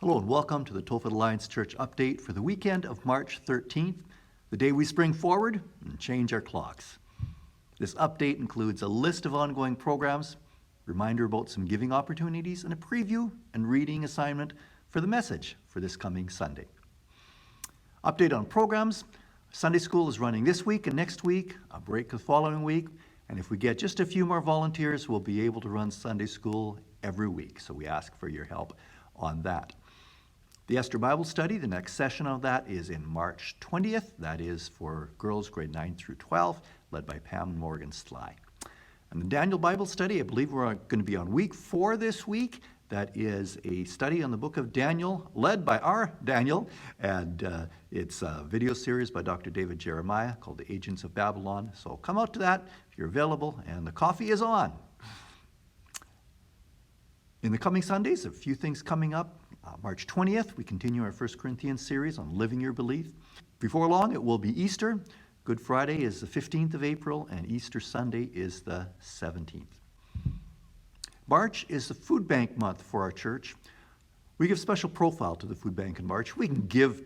Hello and welcome to the Tophet Alliance Church update for the weekend of March 13th, the day we spring forward and change our clocks. This update includes a list of ongoing programs, reminder about some giving opportunities, and a preview and reading assignment for the message for this coming Sunday. Update on programs. Sunday school is running this week and next week, a break the following week, and if we get just a few more volunteers, we'll be able to run Sunday school every week, so we ask for your help on that. The Esther Bible Study, the next session of that is in March 20th. That is for girls grade 9 through 12, led by Pam and Morgan Sly. And the Daniel Bible Study, I believe we're going to be on week 4 this week. That is a study on the book of Daniel, led by our Daniel, and it's a video series by Dr. David Jeremiah called The Agents of Babylon. So come out to that if you're available, and the coffee is on. In the coming Sundays, a few things coming up. March 20th, we continue our 1 Corinthians series on living your belief. Before long, it will be Easter. Good Friday is the 15th of April, and Easter Sunday is the 17th. March is the food bank month for our church. We give special profile to the food bank in March. We can give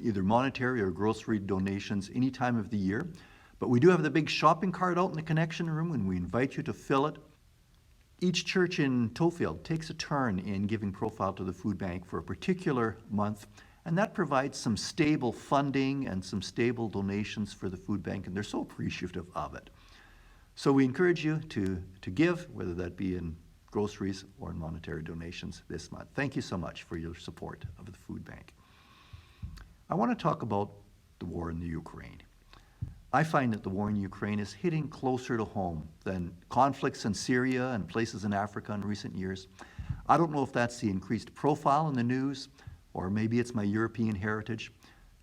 either monetary or grocery donations any time of the year, but we do have the big shopping cart out in the connection room, and we invite you to fill it. Each church in Tofield takes a turn in giving profile to the food bank for a particular month, and that provides some stable funding and some stable donations for the food bank, and they're so appreciative of it. So we encourage you to give, whether that be in groceries or in monetary donations this month. Thank you so much for your support of the food bank. I want to talk about the war in the Ukraine. I find that the war in Ukraine is hitting closer to home than conflicts in Syria and places in Africa in recent years. I don't know if that's the increased profile in the news, or maybe it's my European heritage,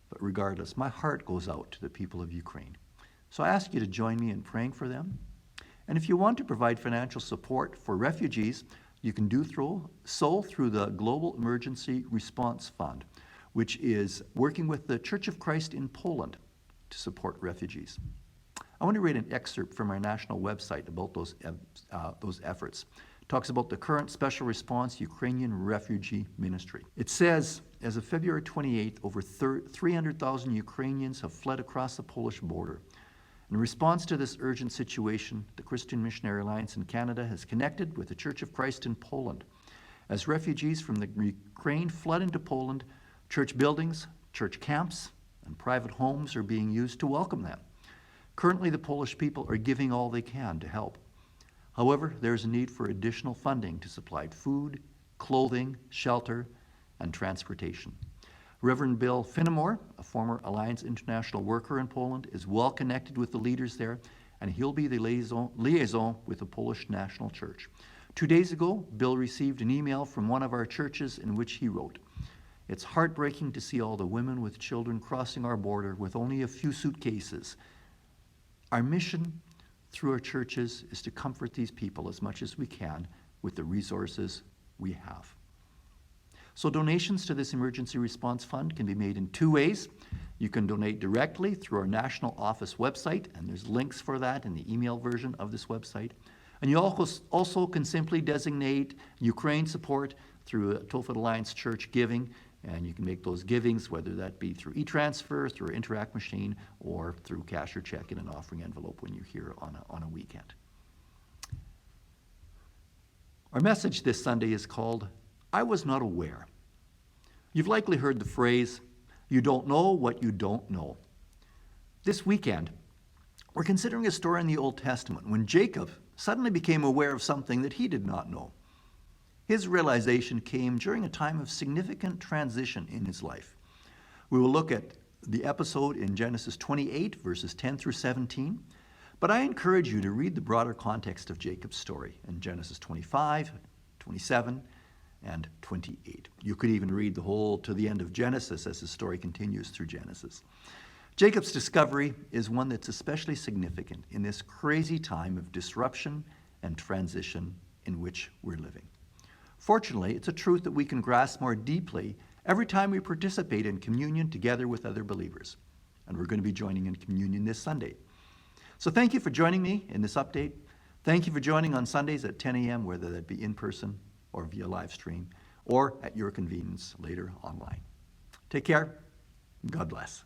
but regardless, my heart goes out to the people of Ukraine. So I ask you to join me in praying for them. And if you want to provide financial support for refugees, you can do so through the Global Emergency Response Fund, which is working with the Church of Christ in Poland to support refugees. I want to read an excerpt from our national website about those efforts. It talks about the current special response Ukrainian refugee ministry. It says, as of February 28th, over 300,000 Ukrainians have fled across the Polish border. In response to this urgent situation, the Christian Missionary Alliance in Canada has connected with the Church of Christ in Poland. As refugees from the Ukraine flood into Poland, church buildings, church camps, and private homes are being used to welcome them. Currently, the Polish people are giving all they can to help. However, there is a need for additional funding to supply food, clothing, shelter, and transportation. Reverend Bill Finnemore, a former Alliance International worker in Poland, is well connected with the leaders there, and he'll be the liaison with the Polish National Church. 2 days ago, Bill received an email from one of our churches in which he wrote, "It's heartbreaking to see all the women with children crossing our border with only a few suitcases. Our mission through our churches is to comfort these people as much as we can with the resources we have." So donations to this emergency response fund can be made in 2 ways. You can donate directly through our national office website, and there's links for that in the email version of this website. And you also can simply designate Ukraine support through Tophet Alliance Church Giving, and you can make those givings, whether that be through e-transfer, through an Interact machine, or through cash or check in an offering envelope when you're here on a weekend. Our message this Sunday is called, "I Was Not Aware." You've likely heard the phrase, "You don't know what you don't know." This weekend, we're considering a story in the Old Testament when Jacob suddenly became aware of something that he did not know. His realization came during a time of significant transition in his life. We will look at the episode in Genesis 28, verses 10 through 17, but I encourage you to read the broader context of Jacob's story in Genesis 25, 27, and 28. You could even read the whole to the end of Genesis as the story continues through Genesis. Jacob's discovery is one that's especially significant in this crazy time of disruption and transition in which we're living. Fortunately, it's a truth that we can grasp more deeply every time we participate in communion together with other believers. And we're going to be joining in communion this Sunday. So thank you for joining me in this update. Thank you for joining on Sundays at 10 a.m., whether that be in person or via live stream. or at your convenience later online. Take care. God bless.